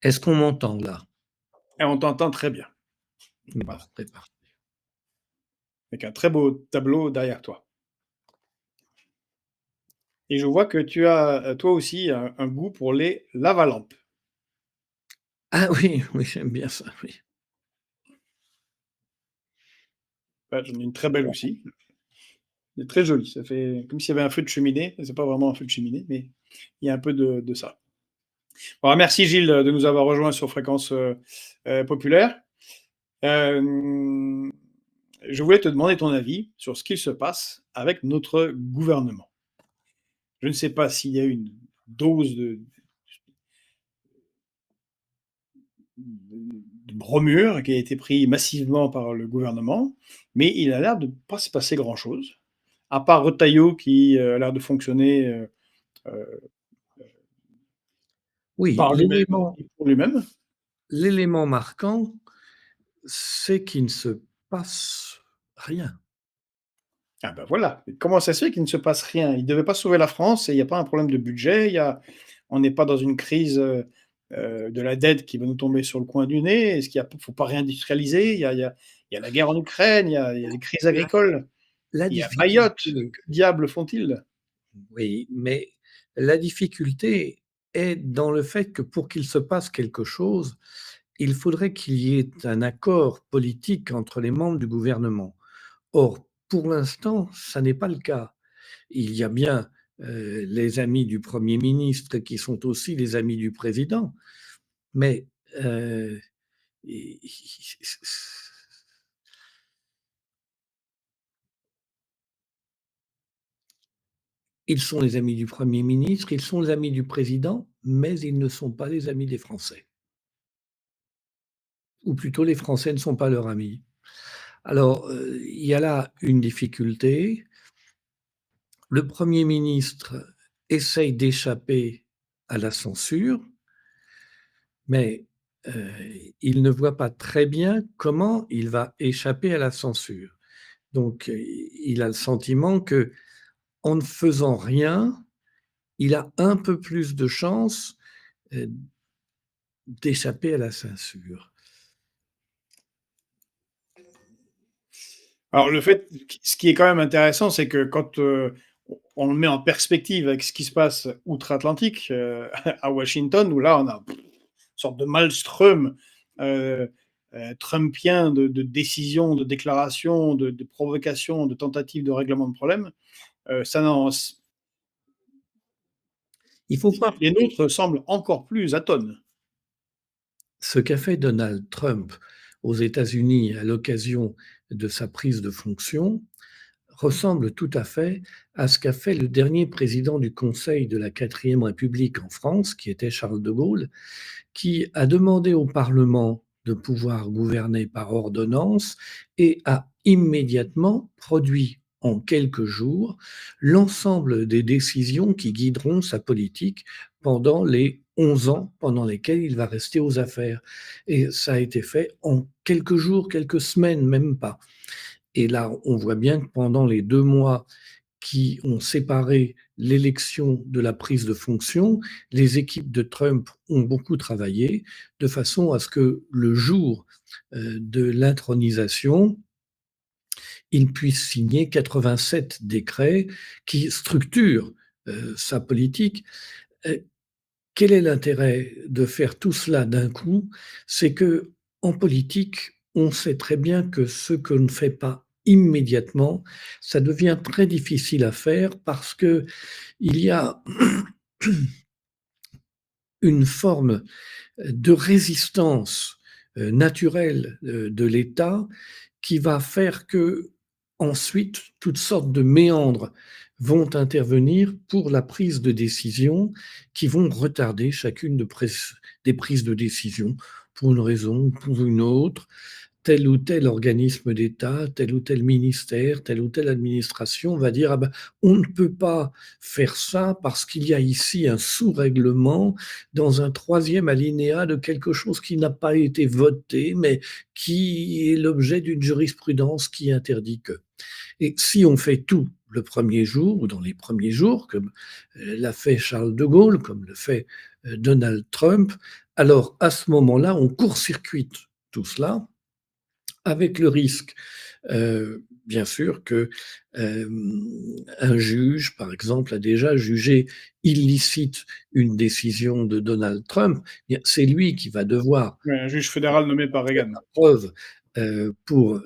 Est-ce qu'on m'entend là? Et on t'entend très bien. Bon, Voilà. c'est parfait. Avec un très beau tableau derrière toi. Et je vois que tu as, toi aussi, un goût pour les lavalampes. Ah oui, oui, j'aime bien ça, oui. Ouais, j'en ai une très belle aussi. Elle est très jolie. Ça fait comme s'il y avait un feu de cheminée. C'est pas vraiment un feu de cheminée, mais il y a un peu de ça. Bon, merci Gilles de nous avoir rejoints sur Fréquence Populaire. Euh, je voulais te demander ton avis sur ce qu'il se passe avec notre gouvernement. Je ne sais pas s'il y a une dose de bromure qui a été pris massivement par le gouvernement, mais il a l'air de ne pas se passer grand-chose, à part Retailleau qui a l'air de fonctionner euh, Oui, par lui-même et pour lui-même. l'élément marquant, c'est qu'il ne se passe rien. Ah ben voilà, comment ça se fait qu'il ne se passe rien? Il ne devait pas sauver la France et il n'y a pas un problème de budget, on n'est pas dans une crise de la dette qui va nous tomber sur le coin du nez. Est-ce qu'il ne faut pas réindustrialiser? Il y a la guerre en Ukraine, il y a des crises La agricoles, la il y a Mayotte. difficulté, Que diable font-ils? oui, mais la difficulté est dans le fait que pour qu'il se passe quelque chose, il faudrait qu'il y ait un accord politique entre les membres du gouvernement. Or, pour l'instant, ça n'est pas le cas. Il y a bien, les amis du Premier ministre qui sont aussi les amis du président, mais, i ils sont les amis du Premier ministre, ils sont les amis du président, mais ils ne sont pas les amis des Français. Ou plutôt les Français ne sont pas leurs amis. Alors, il y a là une difficulté. Le Premier ministre essaye d'échapper à la censure, mais il ne voit pas très bien comment il va échapper à la censure. Donc, il a le sentiment que, en ne faisant rien, il a un peu plus de chances d'échapper à la censure. Alors ce qui est quand même intéressant, c'est que quand on le met en perspective avec ce qui se passe outre-Atlantique, à Washington, où là on a une sorte de maelstrom euh, trumpien de décisions, de déclarations, de provocations, de tentatives de règlement de problèmes, ça Il faut pas les nôtres semblent encore plus atones. Ce qu'a fait Donald Trump aux États-Unis à l'occasion de sa prise de fonction ressemble tout à fait à ce qu'a fait le dernier président du Conseil de la quatrième République en France, qui était Charles de Gaulle, qui a demandé au Parlement de pouvoir gouverner par ordonnance et a immédiatement produit en quelques jours l'ensemble des décisions qui guideront sa politique pendant les 11 ans pendant lesquels il va rester aux affaires. Et ça a été fait en quelques jours, quelques semaines, même pas. Et là, on voit bien que pendant les 2 mois qui ont séparé l'élection de la prise de fonction, les équipes de Trump ont beaucoup travaillé de façon à ce que le jour de l'intronisation, il puisse signer 87 décrets qui structurent sa politique. Euh, Quel est l'intérêt de faire tout cela d'un coup? C'est que en politique, on sait très bien que ce que ne fait pas immédiatement, ça devient très difficile à faire parce que il y a une forme de résistance naturelle de l'État qui va faire que ensuite toutes sortes de méandres vont intervenir pour la prise de décision qui vont retarder chacune des prises de décision pour une raison ou pour une autre. Tel ou tel organisme d'État, tel ou tel ministère, telle ou telle administration va dire ah ben, on ne peut pas faire ça parce qu'il y a ici un sous-règlement dans un troisième alinéa de quelque chose qui n'a pas été voté, mais qui est l'objet d'une jurisprudence qui interdit que. Et si on fait tout le premier jour ou dans les premiers jours, comme l'a fait Charles de Gaulle, comme le fait Donald Trump, Alors, à ce moment-là, on court-circuite tout cela avec le risque, bien sûr que, un juge, par exemple, a déjà jugé illicite une décision de Donald Trump. Bien, c'est lui qui va devoir Ouais, un juge fédéral nommé par faire Reagan. la preuve, pour,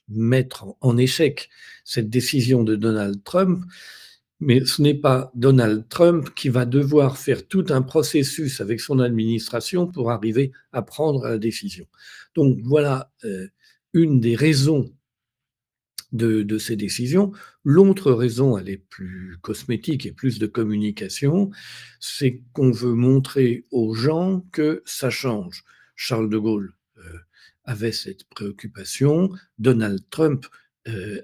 mettre en échec cette décision de Donald Trump, mais ce n'est pas Donald Trump qui va devoir faire tout un processus avec son administration pour arriver à prendre la décision. Donc voilà, une des raisons de ces décisions. L'autre raison, elle est plus cosmétique et plus de communication, c'est qu'on veut montrer aux gens que ça change. Charles de Gaulle avait cette préoccupation, Donald Trump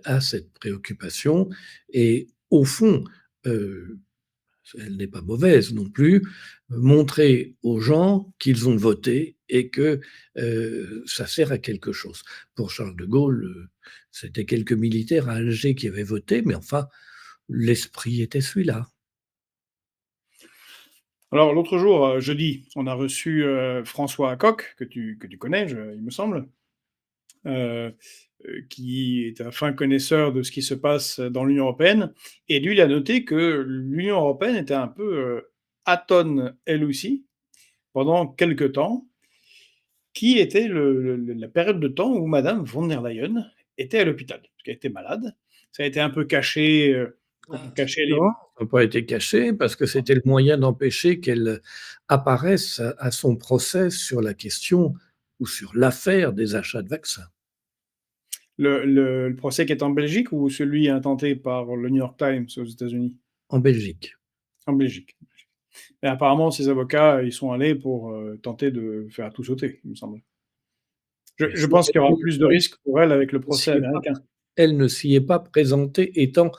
a cette préoccupation, et au fond, euh, elle n'est pas mauvaise non plus, montrer aux gens qu'ils ont voté et que ça sert à quelque chose. Pour Charles de Gaulle, c'était quelques militaires à Alger qui avaient voté, mais enfin, l'esprit était celui-là. Alors l'autre jour, jeudi, on a reçu, François Coq, que tu connais, il me semble, heu qui est un fin connaisseur de ce qui se passe dans l'Union européenne, et lui, il a noté que l'Union européenne était un peu, atone elle aussi, pendant quelque temps, qui était la période de temps où madame von der Leyen était à l'hôpital, parce qu'elle était malade. Ça a été un peu caché, pour cacher les. Non, ça n'a pas été caché parce que c'était le moyen d'empêcher qu'elle apparaisse à son procès sur la question ou sur l'affaire des achats de vaccins Le procès qui est en Belgique ou celui intenté par le New York Times aux États-Unis? en Belgique. En Belgique. Et apparemment, ses avocats, ils sont allés pour, tenter de faire tout sauter, il me semble. Mais Je si pense qu'il y aura plus de elle risques pour elle avec le ne procès s'y est pas américain. elle ne s'y est pas présentée étant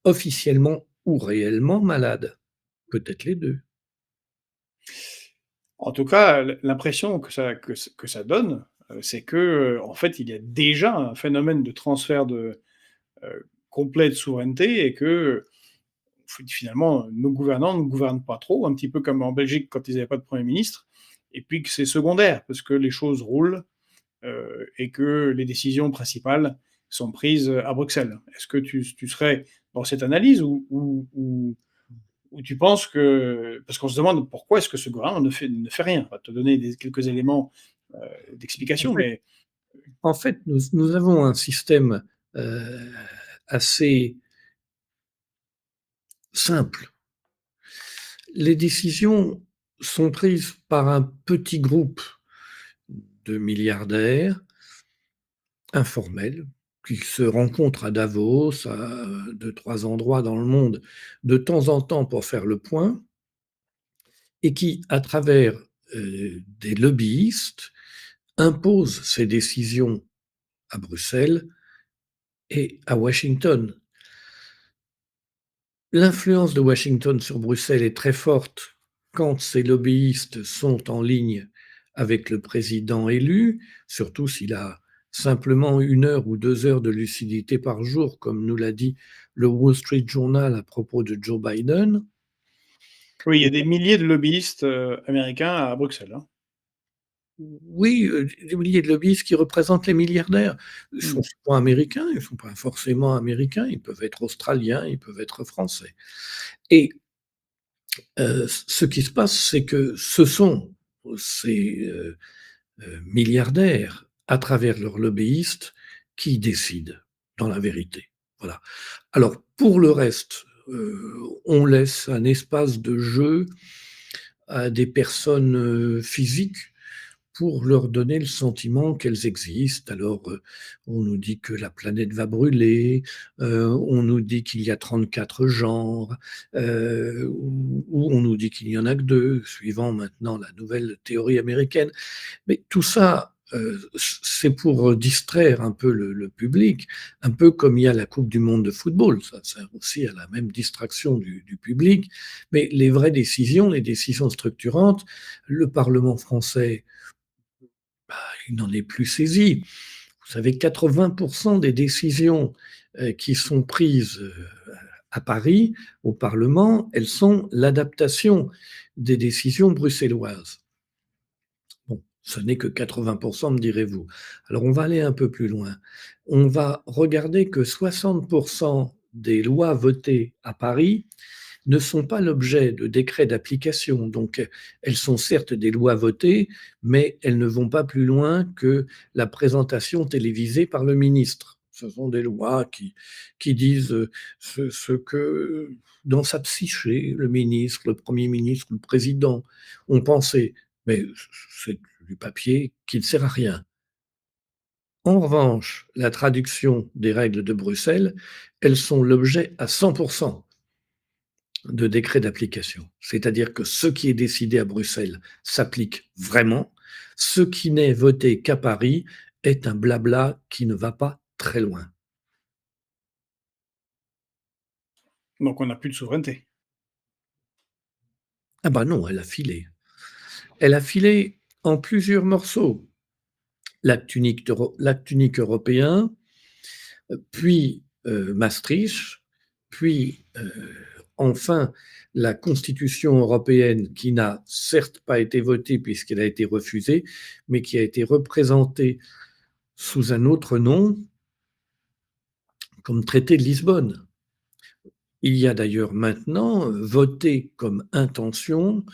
officiellement ou réellement malade. Peut-être les 2. En tout cas, l'impression que ça donne, c'est que, en fait, il y a déjà un phénomène de transfert complet de souveraineté, et que, finalement, nos gouvernants ne gouvernent pas trop, un petit peu comme en Belgique quand ils n'avaient pas de Premier ministre, et puis que c'est secondaire parce que les choses roulent, et que les décisions principales sont prises à Bruxelles. Est-ce que tu serais dans cette analyse, ou tu penses que, parce qu'on se demande pourquoi est-ce que ce gouvernement ne fait rien? On va te donner quelques éléments En d'explication, fait mais nous avons un système, heu, assez simple. Les décisions sont prises par un petit groupe de milliardaires informels qui se rencontrent à Davos, à 2-3 endroits dans le monde, de temps en temps pour faire le point et qui, à travers, des lobbyistes, imposent ces décisions à Bruxelles et à Washington. L'influence de Washington sur Bruxelles est très forte quand ces lobbyistes sont en ligne avec le président élu, surtout s'il a simplement 1 heure ou 2 heures de lucidité par jour, comme nous l'a dit le Wall Street Journal à propos de Joe Biden. oui, il y a des milliers de lobbyistes, américains à Bruxelles, hein. Oui, des milliers de lobbyistes qui représentent les milliardaires. Ils sont Mmh. souvent américains, ils ne sont pas forcément américains, ils peuvent être australiens, ils peuvent être français. Et ce qui se passe, c'est que ce sont ces, milliardaires, à travers leurs lobbyistes, qui décident dans la vérité. Voilà. Alors pour le reste, on laisse un espace de jeu à des personnes, physiques pour leur donner le sentiment qu'elles existent. Alors, on nous dit que la planète va brûler, on nous dit qu'il y a 34 genres, ou on nous dit qu'il n'y en a que 2, suivant maintenant la nouvelle théorie américaine. Mais tout ça, c'est pour distraire un peu le public, un peu comme il y a la coupe du monde de football, ça sert aussi à la même distraction du public. Mais les vraies décisions, les décisions structurantes, le parlement français, il n'en est plus saisi. Vous savez, 80 des décisions, qui sont prises, À Paris, au Parlement, elles sont l'adaptation des décisions bruxelloises. Bon, ce n'est que 80%, me direz-vous. Alors on va aller un peu plus loin. On va regarder que 60% des lois votées à Paris ne sont pas l'objet de décrets d'application. Donc, elles sont certes des lois votées, mais elles ne vont pas plus loin que la présentation télévisée par le ministre. Ce sont des lois qui disent ce que, dans sa psyché, le ministre, le Premier ministre, le président ont pensé. Mais c'est du papier qui ne sert à rien. En revanche, la traduction des règles de Bruxelles, elles sont l'objet à 100% de décrets d'application. C'est-à-dire que ce qui est décidé à Bruxelles s'applique vraiment. Ce qui n'est voté qu'à Paris est un blabla qui ne va pas très loin. Donc on n'a plus de souveraineté. Ah ben non, elle a filé. Elle a filé en plusieurs morceaux. L'acte unique européen, puis Maastricht, puis enfin la Constitution européenne qui n'a certes pas été votée puisqu'elle a été refusée, mais qui a été représentée sous un autre nom, comme traité de Lisbonne. Il y a d'ailleurs maintenant voté comme intention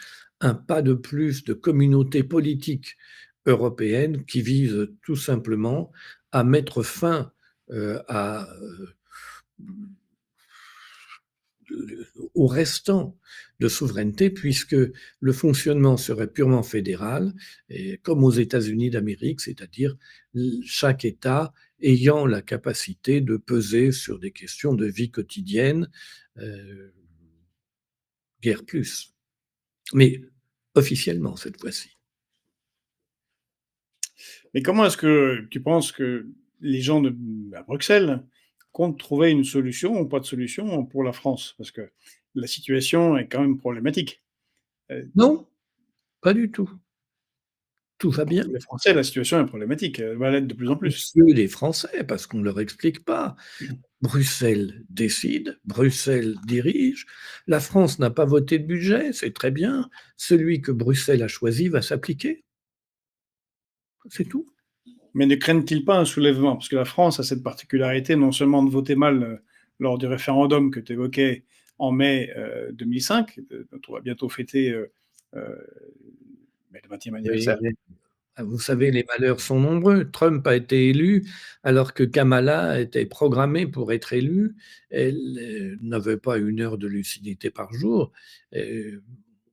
un pas de plus de communauté politique européenne qui vise tout simplement à mettre fin à au restant de souveraineté, puisque le fonctionnement serait purement fédéral, et comme aux États-Unis d'Amérique, c'est-à-dire chaque État ayant la capacité de peser sur des questions de vie quotidienne, euh, guère plus. Mais officiellement cette fois-ci. Mais comment est-ce que tu penses que les gens à Bruxelles comptent trouver une solution ou pas de solution pour la France? Parce que la situation est quand même problématique. Non, pas du tout. Tout va Pour bien. tous les Français, la situation est problématique. Elle va l'être de plus en Pour plus. ceux les Français, parce qu'on ne leur explique pas. Bruxelles décide, Bruxelles dirige. La France n'a pas voté de budget, c'est très bien. Celui que Bruxelles a choisi va s'appliquer. C'est tout. Mais ne craignent-ils pas un soulèvement? Parce que la France a cette particularité non seulement de voter mal lors du référendum que tu évoquais en mai 2005, dont on va bientôt fêter euh, le 20e Oui, anniversaire. mais vous savez, les malheurs sont nombreux. Trump a été élu alors que Kamala était programmée pour être élue. Elle n'avait pas 1 heure de lucidité par jour. Et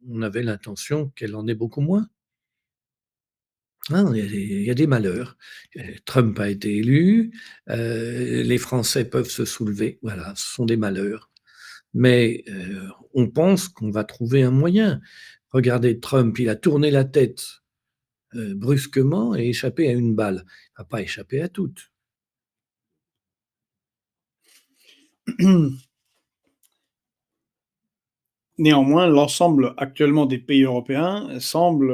on avait l'intention qu'elle en ait beaucoup moins. Hein, il y a des malheurs. Trump a été élu, les Français peuvent se soulever, voilà, ce sont des malheurs. Mais on pense qu'on va trouver un moyen. Regardez Trump, il a tourné la tête brusquement et échappé à une balle. Il va pas échapper à toutes. Néanmoins, l'ensemble actuellement des pays européens semble,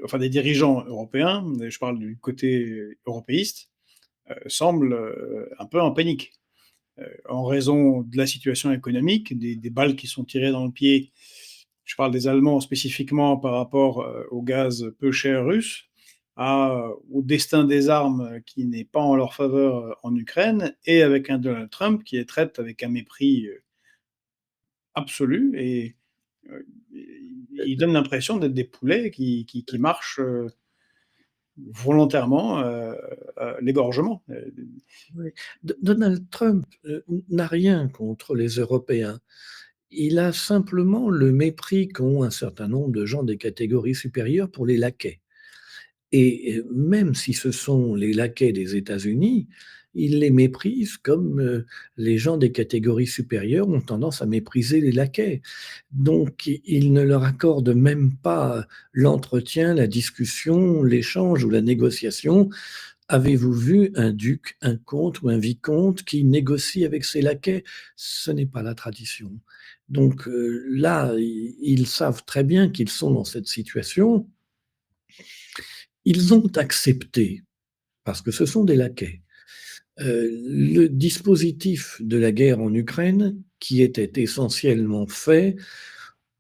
enfin des dirigeants européens, je parle du côté européiste, semblent un peu en panique. En raison de la situation économique, des balles qui sont tirées dans le pied. Je parle des Allemands spécifiquement par rapport au gaz peu cher russe, au destin des armes qui n'est pas en leur faveur en Ukraine, et avec un Donald Trump qui les traite avec un mépris absolu et il donne l'impression d'être des poulets qui marchent volontairement l'égorgement. Oui. Donald Trump n'a rien contre les Européens. Il a simplement le mépris qu'ont un certain nombre de gens des catégories supérieures pour les laquais. Et même si ce sont les laquais des États-Unis, il les méprise comme les gens des catégories supérieures ont tendance à mépriser les laquais. Donc il ne leur accorde même pas l'entretien, la discussion, l'échange ou la négociation. Avez-vous vu un duc, un comte ou un vicomte qui négocie avec ses laquais? Ce n'est pas la tradition. Donc là, ils savent très bien qu'ils sont dans cette situation. Ils ont accepté, parce que ce sont des laquais, le dispositif de la guerre en Ukraine qui était essentiellement fait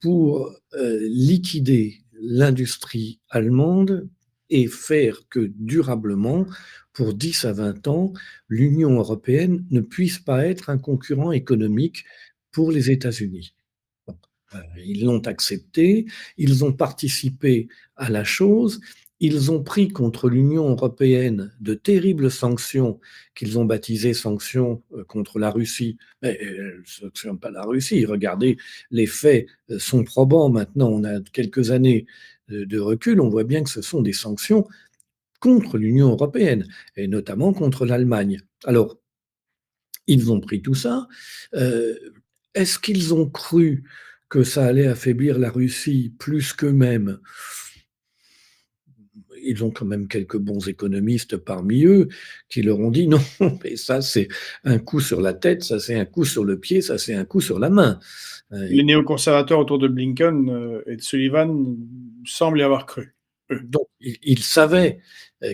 pour liquider l'industrie allemande et faire que durablement, pour 10 à 20 ans, l'Union européenne ne puisse pas être un concurrent économique pour les États-Unis. Bon, ils l'ont accepté, ils ont participé à la chose, ils ont pris contre l'Union européenne de terribles sanctions qu'ils ont baptisées sanctions contre la Russie. Mais elles ne sanctionnent pas la Russie. Regardez, les faits sont probants maintenant. On a quelques années de recul. On voit bien que ce sont des sanctions contre l'Union européenne et notamment contre l'Allemagne. Alors, ils ont pris tout ça. Euh, Est-ce qu'ils ont cru que ça allait affaiblir la Russie plus qu'eux-mêmes? Ils ont quand même quelques bons économistes parmi eux qui leur ont dit non, mais ça c'est un coup sur la tête, ça c'est un coup sur le pied, ça c'est un coup sur la main. Les néoconservateurs autour de Blinken et de Sullivan semblent y avoir cru, eux. Donc ils savaient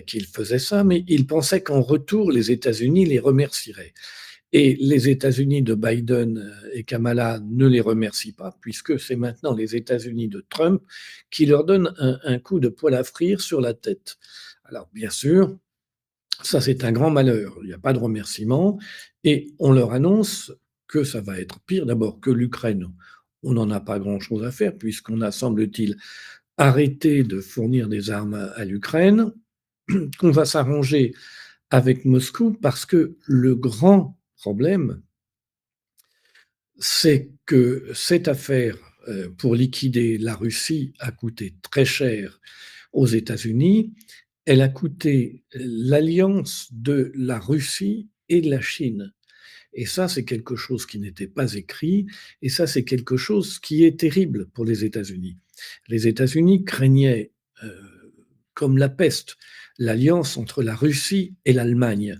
qu'ils faisaient ça, mais ils pensaient qu'en retour les États-Unis les remercieraient. Et les États-Unis de Biden et Kamala ne les remercient pas, puisque c'est maintenant les États-Unis de Trump qui leur donnent un coup de poêle à frire sur la tête. Alors, bien sûr, ça c'est un grand malheur. Il n'y a pas de remerciement. Et on leur annonce que ça va être pire. D'abord que l'Ukraine, on n'en a pas grand-chose à faire, puisqu'on a, semble-t-il, arrêté de fournir des armes à l'Ukraine, qu'on va s'arranger avec Moscou, parce que le grand problème, c'est que cette affaire pour liquider la Russie a coûté très cher aux États-Unis. Elle a coûté l'alliance de la Russie et de la Chine. Et ça, c'est quelque chose qui n'était pas écrit. Et ça, c'est quelque chose qui est terrible pour les États-Unis. Les États-Unis craignaient, euh, comme la peste, l'alliance entre la Russie et l'Allemagne.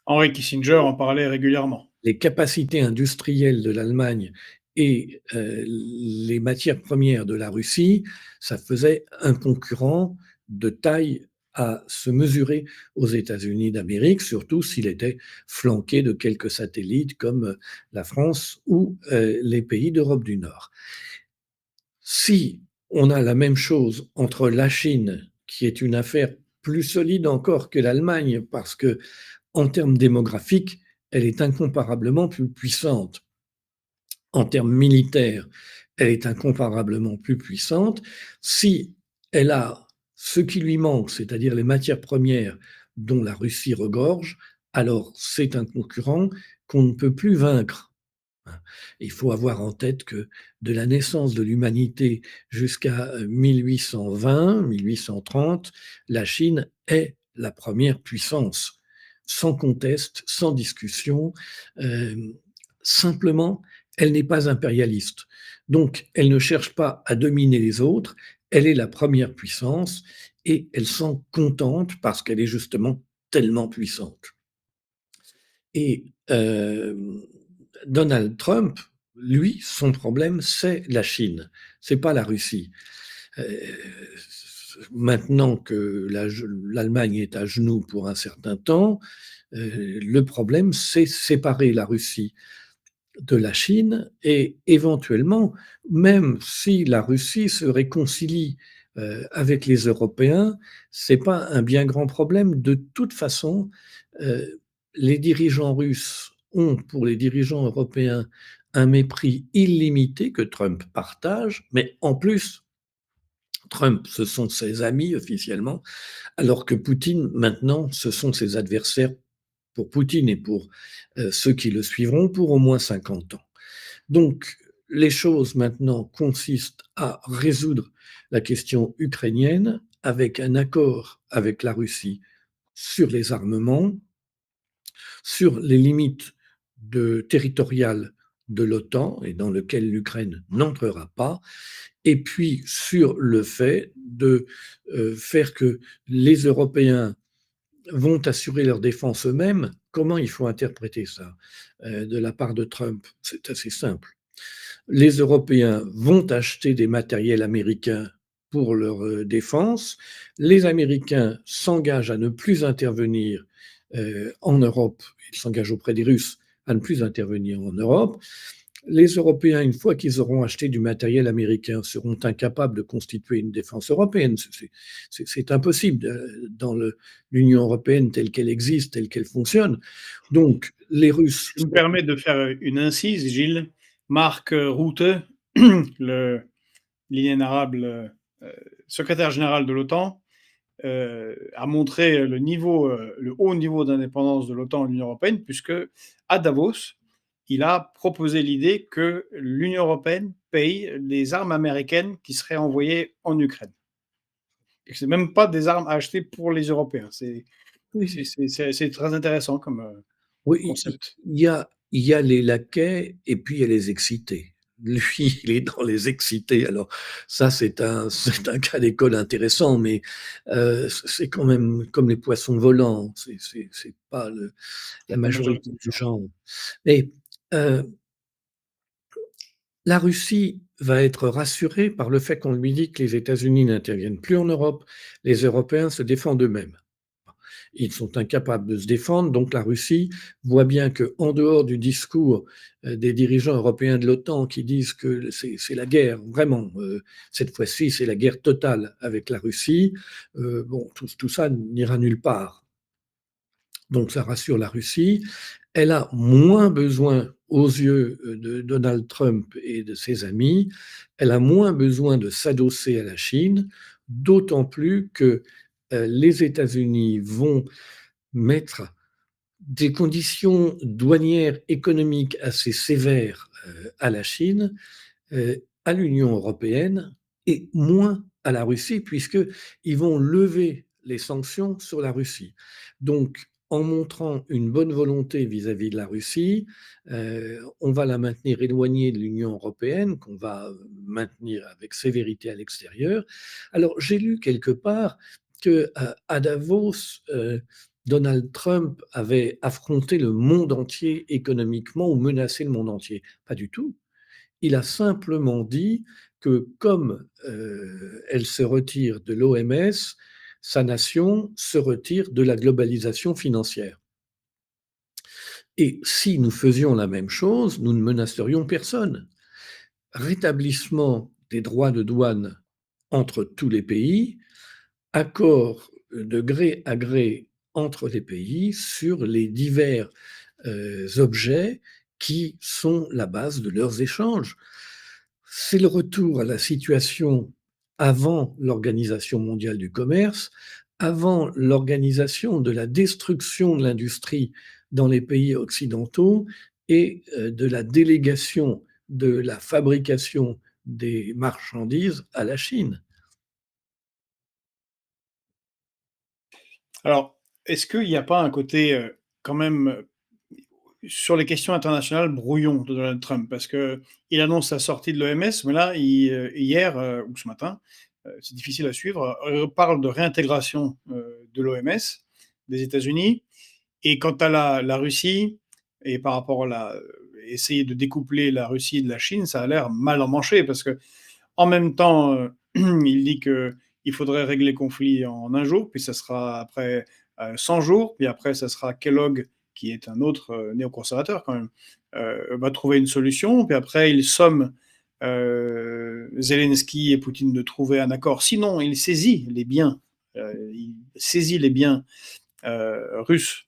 Henry Kissinger en parlait régulièrement. Les capacités industrielles de l'Allemagne et les matières premières de la Russie, ça faisait un concurrent de taille à se mesurer aux États-Unis d'Amérique, surtout s'il était flanqué de quelques satellites comme la France ou les pays d'Europe du Nord. Si on a la même chose entre la Chine, qui est une affaire plus solide encore que l'Allemagne, parce que en termes démographiques, elle est incomparablement plus puissante. En termes militaires, elle est incomparablement plus puissante. Si elle a ce qui lui manque, c'est-à-dire les matières premières dont la Russie regorge, alors c'est un concurrent qu'on ne peut plus vaincre. Il faut avoir en tête que de la naissance de l'humanité jusqu'à 1820, 1830, la Chine est la première puissance, sans conteste, sans discussion. Euh, Simplement, elle n'est pas impérialiste. Donc, elle ne cherche pas à dominer les autres, elle est la première puissance et elle s'en contente parce qu'elle est justement tellement puissante. Et Donald Trump, lui, son problème, c'est la Chine, c'est pas la Russie. Euh, Maintenant que l'Allemagne est à genoux pour un certain temps, le problème, c'est séparer la Russie de la Chine et éventuellement, même si la Russie se réconcilie avec les Européens, c'est pas un bien grand problème. De toute façon, euh, les dirigeants russes ont pour les dirigeants européens un mépris illimité que Trump partage, mais en plus, Trump, ce sont ses amis officiellement, alors que Poutine, maintenant, ce sont ses adversaires pour Poutine et pour ceux qui le suivront pour au moins 50 ans. Donc, les choses maintenant consistent à résoudre la question ukrainienne avec un accord avec la Russie sur les armements, sur les limites territoriales de l'OTAN et dans lequel l'Ukraine n'entrera pas, et puis sur le fait de faire que les Européens vont assurer leur défense eux-mêmes. Comment il faut interpréter ça de la part de Trump? C'est assez simple. Les Européens vont acheter des matériels américains pour leur défense. Les Américains s'engagent à ne plus intervenir en Europe. Ils s'engagent auprès des Russes à ne plus intervenir en Europe. Les Européens, une fois qu'ils auront acheté du matériel américain, seront incapables de constituer une défense européenne. C'est impossible dans l'Union européenne telle qu'elle existe, telle qu'elle fonctionne. Donc, les Russes. Je me permets de faire une incise, Gilles. Marc Rutte, le l'inénarrable secrétaire général de l'OTAN, a montré le haut niveau d'indépendance de l'OTAN et de l'Union européenne, puisque à Davos, il a proposé l'idée que l'Union européenne paye les armes américaines qui seraient envoyées en Ukraine. Et c'est même pas des armes à acheter pour les Européens. Oui, C'est très intéressant comme oui, concept. il y a les laquais et puis il y a les excités. Lui, il est dans les excités. Alors ça, c'est un cas d'école intéressant, mais c'est quand même comme les poissons volants. C'est pas la La majorité majorité des des gens. gens. Mais euh, la Russie va être rassurée par le fait qu'on lui dit que les États-Unis n'interviennent plus en Europe, les Européens se défendent eux-mêmes. Ils sont incapables de se défendre, donc la Russie voit bien qu'en dehors du discours des dirigeants européens de l'OTAN qui disent que c'est la guerre, vraiment, cette fois-ci c'est la guerre totale avec la Russie, bon, tout ça n'ira nulle part. Donc ça rassure la Russie. Elle a moins besoin, aux yeux de Donald Trump et de ses amis, elle a moins besoin de s'adosser à la Chine, d'autant plus que les États-Unis vont mettre des conditions douanières économiques assez sévères à la Chine, à l'Union européenne et moins à la Russie, puisqu'ils vont lever les sanctions sur la Russie. Donc, en montrant une bonne volonté vis-à-vis de la Russie, on va la maintenir éloignée de l'Union européenne, qu'on va maintenir avec sévérité à l'extérieur. Alors, j'ai lu quelque part que à Davos, Donald Trump avait affronté le monde entier économiquement ou menacé le monde entier. Pas du tout. Il a simplement dit que comme elle se retire de l'OMS, sa nation se retire de la globalisation financière. Et si nous faisions la même chose, nous ne menacerions personne. Rétablissement des droits de douane entre tous les pays, accord de gré à gré entre les pays sur les divers objets qui sont la base de leurs échanges. C'est le retour à la situation avant l'Organisation mondiale du commerce, avant l'organisation de la destruction de l'industrie dans les pays occidentaux et de la délégation de la fabrication des marchandises à la Chine. Alors, est-ce qu'il n'y a pas un côté quand même sur les questions internationales brouillon de Donald Trump? Parce qu'il annonce sa sortie de l'OMS, mais là, hier ou ce matin, c'est difficile à suivre, parle de réintégration de l'OMS, des États-Unis. Et quant à la Russie, et par rapport à essayer de découpler la Russie de la Chine, ça a l'air mal emmanché parce que en même temps, il dit qu'il faudrait régler le conflit en un jour, puis ça sera après 100 jours, puis après ça sera Kellogg, qui est un autre néoconservateur quand même, va trouver une solution, puis après il somme Zelensky et Poutine de trouver un accord. Sinon, il saisit les biens russes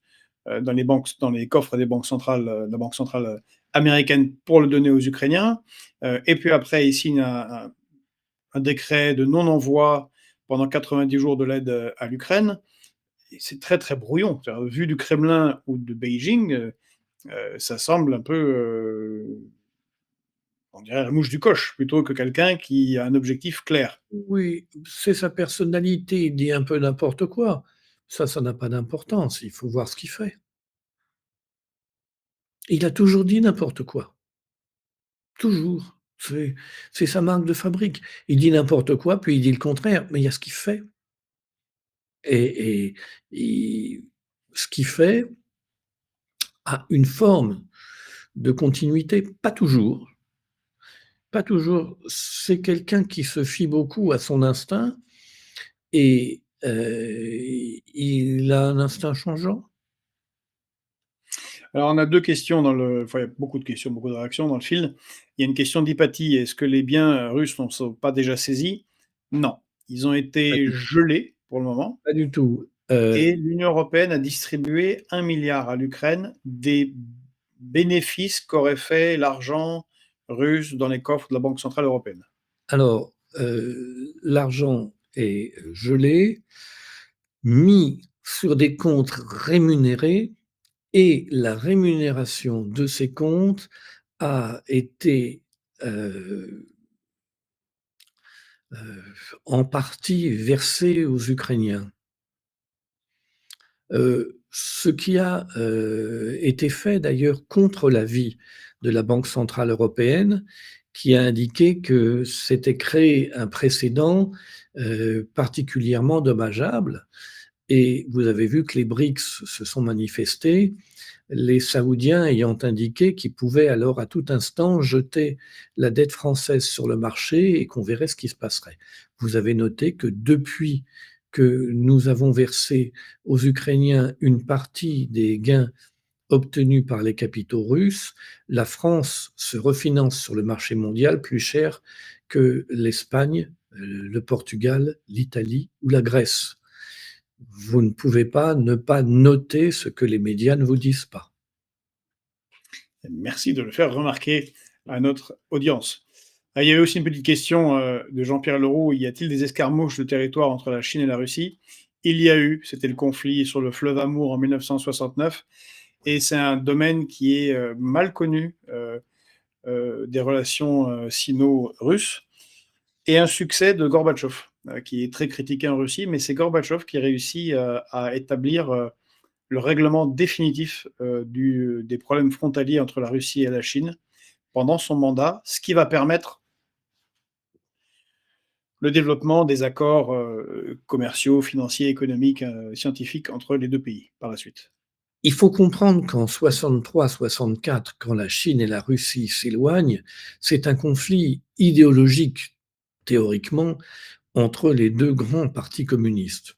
dans les coffres des banques centrales, de la banque centrale américaine pour le donner aux Ukrainiens. Et puis après, il signe un décret de non-envoi pendant 90 jours de l'aide à l'Ukraine. C'est très, très brouillon. Vu du Kremlin ou de Beijing, ça semble un peu, on dirait la mouche du coche, plutôt que quelqu'un qui a un objectif clair. Oui, c'est sa personnalité, il dit un peu n'importe quoi. Ça n'a pas d'importance, il faut voir ce qu'il fait. Il a toujours dit n'importe quoi, toujours. C'est sa marque de fabrique. Il dit n'importe quoi, puis il dit le contraire, mais il y a ce qu'il fait. Et ce qu'il fait a une forme de continuité, pas toujours. Pas toujours. C'est quelqu'un qui se fie beaucoup à son instinct et il a un instinct changeant. Alors, on a 2 questions dans le enfin, il y a beaucoup de questions, beaucoup de réactions dans le fil. Il y a une question d'Hypatie: «Est-ce que les biens, russes ne sont pas déjà saisis?» Non, ils ont Pas été du gelés pour le moment pas du tout. et l'Union européenne a distribué 1 milliard à l'Ukraine des bénéfices qu'aurait fait l'argent russe dans les coffres de la Banque centrale européenne. Alors, l'argent est gelé, mis sur des comptes rémunérés et la rémunération de ces comptes a été, heu heu, en partie versée aux Ukrainiens. Ce qui a, été fait d'ailleurs contre l'avis de la Banque centrale européenne, qui a indiqué que s'était créé un précédent, particulièrement dommageable et vous avez vu que les BRICS se sont manifestés, les Saoudiens ayant indiqué qu'ils pouvaient alors à tout instant jeter la dette française sur le marché et qu'on verrait ce qui se passerait. Vous avez noté que depuis que nous avons versé aux Ukrainiens une partie des gains obtenus par les capitaux russes, la France se refinance sur le marché mondial plus cher que l'Espagne, le Portugal, l'Italie ou la Grèce. Vous ne pouvez pas ne pas noter ce que les médias ne vous disent pas. Merci de le faire remarquer à notre audience. Ah, il y avait aussi une petite question de Jean-Pierre Leroux: y a-t-il des escarmouches de territoire entre la Chine et la Russie? Il y a eu, c'était le conflit sur le fleuve Amour en 1969, et c'est un domaine qui est mal connu des relations sino-russes, et un succès de Gorbatchev, qui est très critiqué en Russie, mais c'est Gorbatchev qui réussit à établir le règlement définitif des problèmes frontaliers entre la Russie et la Chine pendant son mandat, ce qui va permettre le développement des accords commerciaux, financiers, économiques, scientifiques entre les deux pays par la suite. Il faut comprendre qu'en 63-64, quand la Chine et la Russie s'éloignent, c'est un conflit idéologique, théoriquement, entre les 2 grands partis communistes.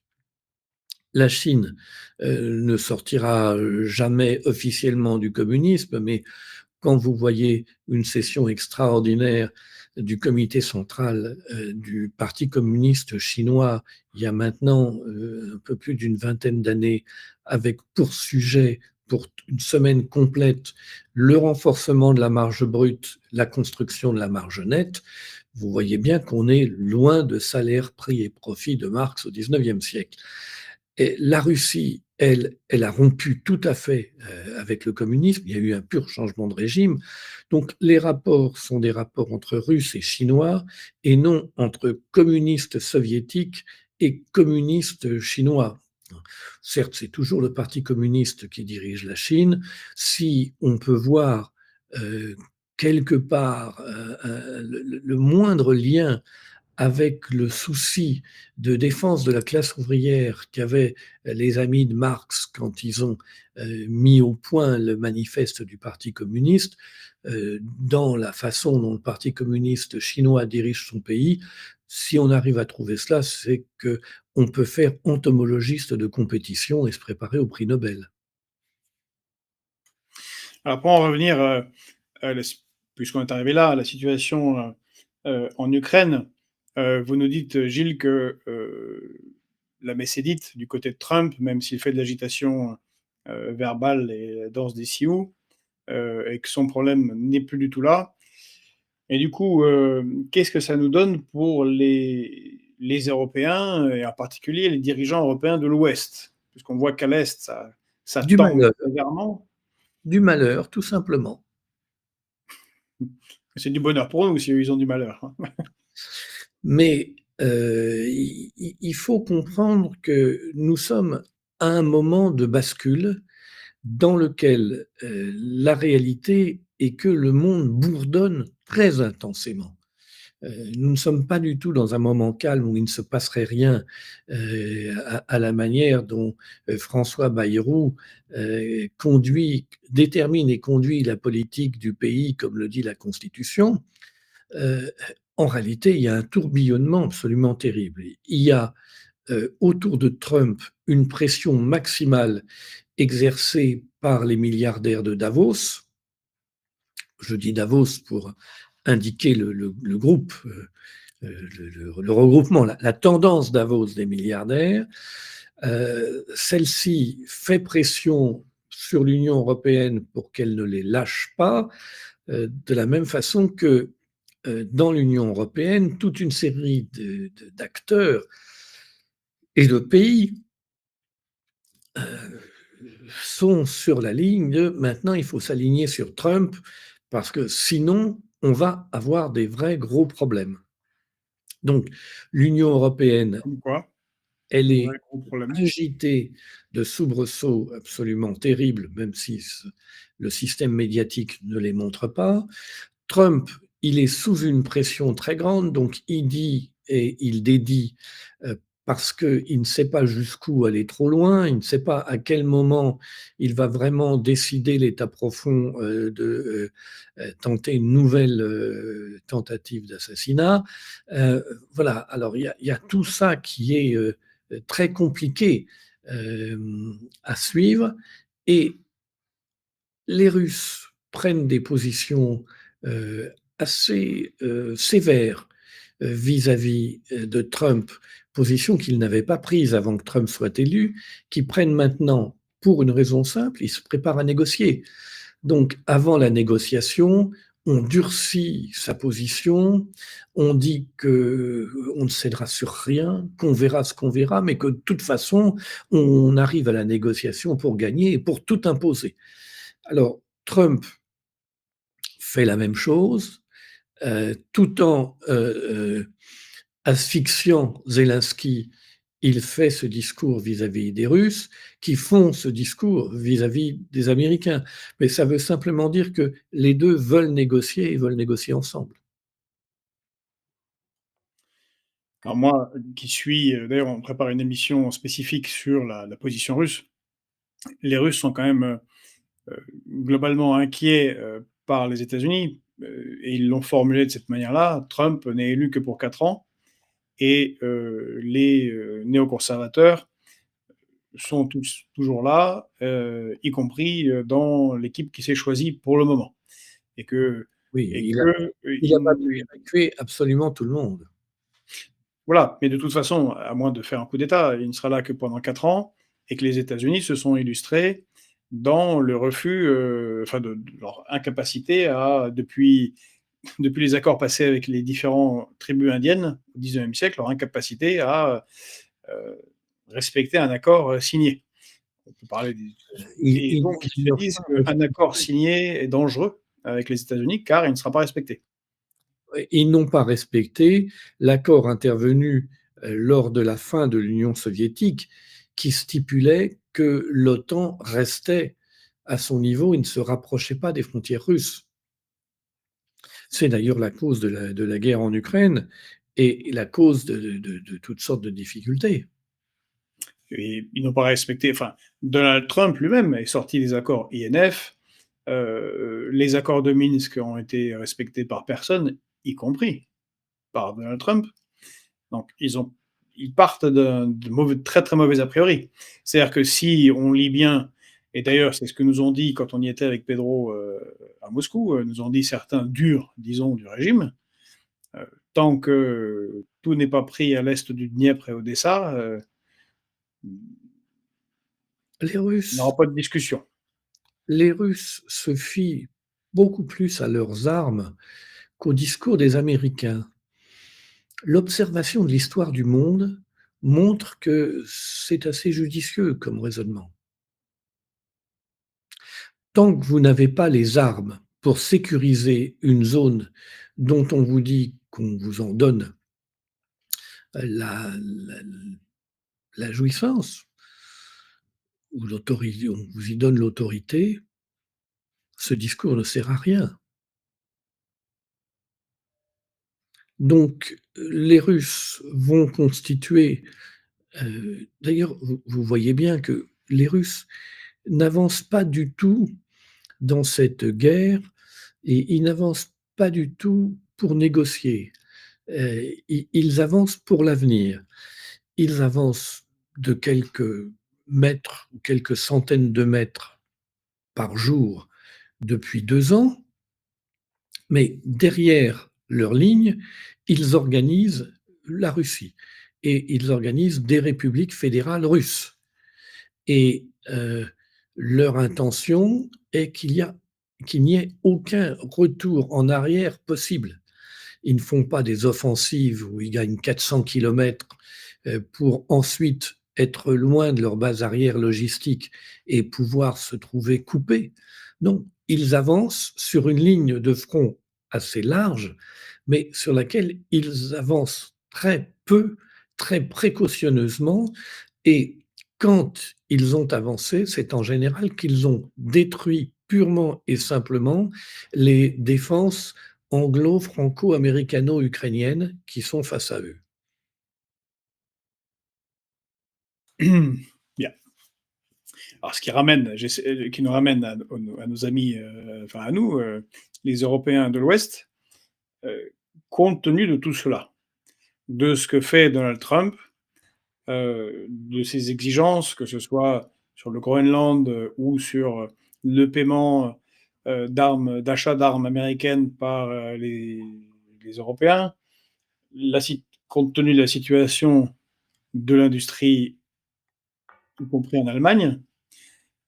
La Chine, ne sortira jamais officiellement du communisme, mais quand vous voyez une session extraordinaire du comité central, du parti communiste chinois, il y a maintenant, un peu plus d'une vingtaine d'années, avec pour sujet, pour une semaine complète, le renforcement de la marge brute, la construction de la marge nette, vous voyez bien qu'on est loin de salaire, prix et profit de Marx au XIXe siècle. Et la Russie, elle a rompu tout à fait avec le communisme. Il y a eu un pur changement de régime. Donc les rapports sont des rapports entre Russes et Chinois et non entre communistes soviétiques et communistes chinois. Certes, c'est toujours le Parti communiste qui dirige la Chine. Si on peut voir euh, quelque part le moindre lien avec le souci de défense de la classe ouvrière qu'avaient les amis de Marx quand ils ont mis au point le manifeste du Parti communiste, dans la façon dont le Parti communiste chinois dirige son pays, si on arrive à trouver cela, c'est qu'on peut faire entomologiste de compétition et se préparer au prix Nobel. Alors pour en revenir, puisqu'on est arrivé là, à la situation en Ukraine, vous nous dites, Gilles, que la messe est dite du côté de Trump, même s'il fait de l'agitation verbale et danse des sioux, et que son problème n'est plus du tout là. Et du coup, qu'est-ce que ça nous donne pour les Européens et en particulier les dirigeants européens de l'Ouest? Puisqu'on voit qu'à l'Est, ça Du tangue malheur, sévèrement. du malheur, tout simplement. C'est du bonheur pour nous si eux, ils ont du malheur, hein. Mais il faut comprendre que nous sommes à un moment de bascule dans lequel la réalité est que le monde bourdonne très intensément. Nous ne sommes pas du tout dans un moment calme où il ne se passerait rien, à la manière dont François Bayrou détermine et conduit la politique du pays, comme le dit la Constitution. Euh, En réalité, il y a un tourbillonnement absolument terrible. Il y a autour de Trump une pression maximale exercée par les milliardaires de Davos. Je dis Davos pour indiquer le groupe, le regroupement, la tendance Davos des milliardaires. Celle-ci fait pression sur l'Union européenne pour qu'elle ne les lâche pas, de la même façon que dans l'Union européenne, toute une série d'acteurs et de pays sont sur la ligne de maintenant il faut s'aligner sur Trump parce que sinon on va avoir des vrais gros problèmes. Donc l'Union européenne, Comme quoi, elle un vrai est gros problème. agitée de soubresauts absolument terribles, même si le système médiatique ne les montre pas. Trump, il est sous une pression très grande, donc il dit et il dédie parce qu'il ne sait pas jusqu'où aller trop loin, il ne sait pas à quel moment il va vraiment décider l'état profond tenter une nouvelle tentative d'assassinat. Voilà, alors il y a tout ça qui est très compliqué à suivre et les Russes prennent des positions assez sévères vis-à-vis de Trump, positions qu'ils n'avaient pas prises avant que Trump soit élu, qui prennent maintenant pour une raison simple, ils se préparent à négocier. Donc avant la négociation, on durcit sa position, on dit qu'on ne cédera sur rien, qu'on verra ce qu'on verra, mais que de toute façon, on arrive à la négociation pour gagner et pour tout imposer. Alors, Trump fait la même chose, tout en asphyxiant Zelensky. Il fait ce discours vis-à-vis des Russes, qui font ce discours vis-à-vis des Américains. Mais ça veut simplement dire que les deux veulent négocier et veulent négocier ensemble. Alors moi, qui suis, d'ailleurs, on prépare une émission spécifique sur la position russe. Les Russes sont quand même globalement inquiets par les États-Unis, et ils l'ont formulé de cette manière-là. Trump n'est élu que pour 4 ans, et les néoconservateurs sont tous toujours là, y compris dans l'équipe qui s'est choisie pour le moment. Et que, Oui, et il que n'a pas pu évacuer absolument tout le monde. voilà, mais de toute façon, à moins de faire un coup d'État, il ne sera là que pendant 4 ans, et que les États-Unis se sont illustrés dans le refus, enfin de leur incapacité à, depuis les accords passés avec les différentes tribus indiennes au XIXe siècle, leur incapacité à respecter un accord signé. On peut parler des... Et donc Il ils se ne disent qu'un accord signé est dangereux avec les États-Unis car il ne sera pas respecté. Ils n'ont pas respecté l'accord intervenu lors de la fin de l'Union soviétique qui stipulait que l'OTAN restait à son niveau et ne se rapprochait pas des frontières russes. C'est d'ailleurs la cause de la guerre en Ukraine et la cause de toutes sortes de difficultés. Et ils n'ont pas respecté. Enfin, Donald Trump lui-même est sorti des accords INF. Les accords de Minsk ont été respectés par personne, y compris par Donald Trump. Donc, ils partent de mauvais, très très mauvais a priori. C'est-à-dire que si on lit bien, et d'ailleurs c'est ce que nous ont dit quand on y était avec Pedro à Moscou, nous ont dit certains durs, disons, du régime, euh, tant que tout n'est pas pris à l'est du Dniepr et Odessa, Les il n'y aura Russes, pas de discussion. les Russes se fient beaucoup plus à leurs armes qu'au discours des Américains. L'observation de l'histoire du monde montre que c'est assez judicieux comme raisonnement. Tant que vous n'avez pas les armes pour sécuriser une zone dont on vous dit qu'on vous en donne la, la, la jouissance, ou l'autorité, on vous y donne l'autorité, ce discours ne sert à rien. Donc les Russes vont constituer, d'ailleurs vous voyez bien que les Russes n'avancent pas du tout dans cette guerre et ils n'avancent pas du tout pour négocier. Ils avancent pour l'avenir. Ils avancent de quelques mètres ou quelques centaines de mètres par jour depuis 2 ans, mais derrière leur ligne, ils organisent la Russie et ils organisent des républiques fédérales russes. Et leur intention est qu'il n'y ait aucun retour en arrière possible. Ils ne font pas des offensives où ils gagnent 400 kilomètres pour ensuite être loin de leur base arrière logistique et pouvoir se trouver coupés. Non, ils avancent sur une ligne de front assez large, mais sur laquelle ils avancent très peu, très précautionneusement. Et quand ils ont avancé, c'est en général qu'ils ont détruit purement et simplement les défenses anglo-franco-américano-ukrainiennes qui sont face à eux. Bien. Alors ce qui ramène, qui nous ramène à nos amis, enfin à nous, les Européens de l'Ouest, compte tenu de tout cela, de ce que fait Donald Trump, de ses exigences, que ce soit sur le Groenland ou sur le paiement d'achat d'armes américaines par les Européens, compte tenu de la situation de l'industrie, y compris en Allemagne,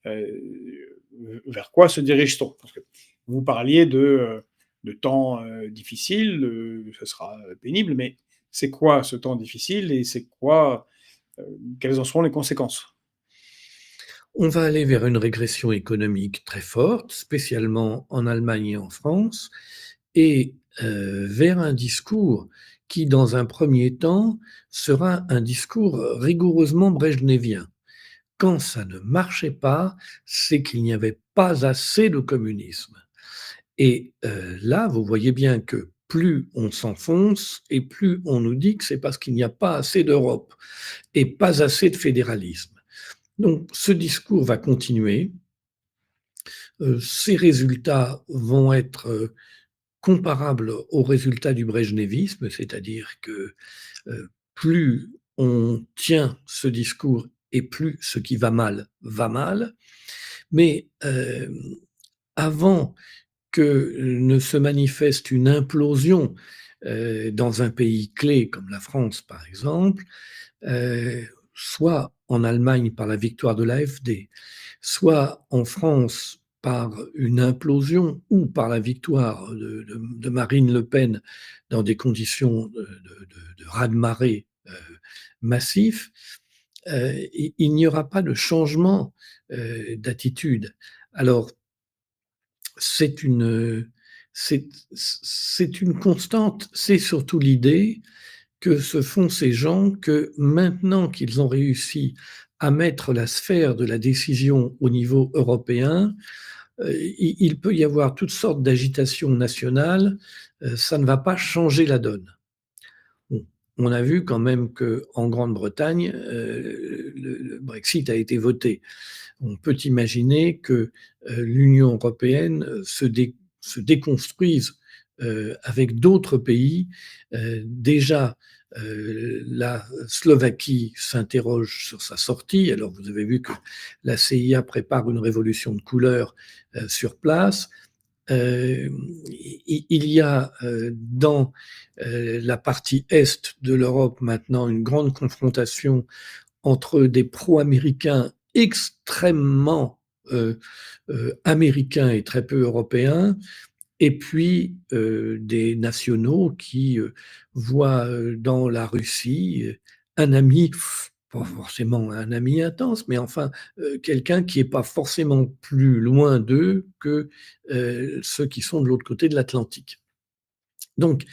vers quoi se dirige-t-on? Parce que vous parliez de temps difficiles, ce sera pénible, mais c'est quoi ce temps difficile et c'est quoi, quelles en seront les conséquences? On va aller vers une régression économique très forte, spécialement en Allemagne et en France, et vers un discours qui, dans un premier temps, sera un discours rigoureusement brejnevien. Quand ça ne marchait pas, c'est qu'il n'y avait pas assez de communisme. Et là, vous voyez bien que plus on s'enfonce et plus on nous dit que c'est parce qu'il n'y a pas assez d'Europe et pas assez de fédéralisme. Donc ce discours va continuer. Ces résultats vont être comparables aux résultats du brejnevisme, c'est-à-dire que plus on tient ce discours et plus ce qui va mal va mal. Mais avant que ne se manifeste une implosion dans un pays clé comme la France, par exemple, soit en Allemagne par la victoire de l'AfD, soit en France par une implosion ou par la victoire de Marine Le Pen dans des conditions de raz-de-marée massif, il n'y aura pas de changement d'attitude. Alors, c'est une, c'est une constante, c'est surtout l'idée que se font ces gens que maintenant qu'ils ont réussi à mettre la sphère de la décision au niveau européen, il peut y avoir toutes sortes d'agitations nationales, ça ne va pas changer la donne. On a vu quand même qu'en Grande-Bretagne, le Brexit a été voté. On peut imaginer que l'Union européenne se déconstruise avec d'autres pays. Déjà, la Slovaquie s'interroge sur sa sortie. Alors, vous avez vu que la CIA prépare une révolution de couleur sur place. Il y a dans la partie est de l'Europe maintenant une grande confrontation entre des pro-américains extrêmement américains et très peu européens, et puis des nationaux qui voient dans la Russie un ami, pas forcément un ami intense, mais enfin quelqu'un qui n'est pas forcément plus loin d'eux que ceux qui sont de l'autre côté de l'Atlantique. Donc,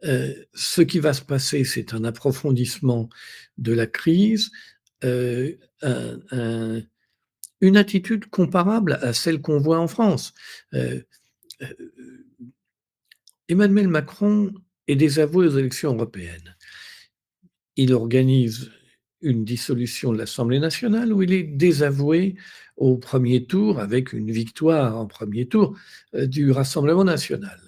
ce qui va se passer, c'est un approfondissement de la crise, euh, un, un, une attitude comparable à celle qu'on voit en France. Euh, euh, Emmanuel Macron est désavoué aux élections européennes. Il organise une dissolution de l'Assemblée nationale où il est désavoué au premier tour avec une victoire en premier tour du Rassemblement national.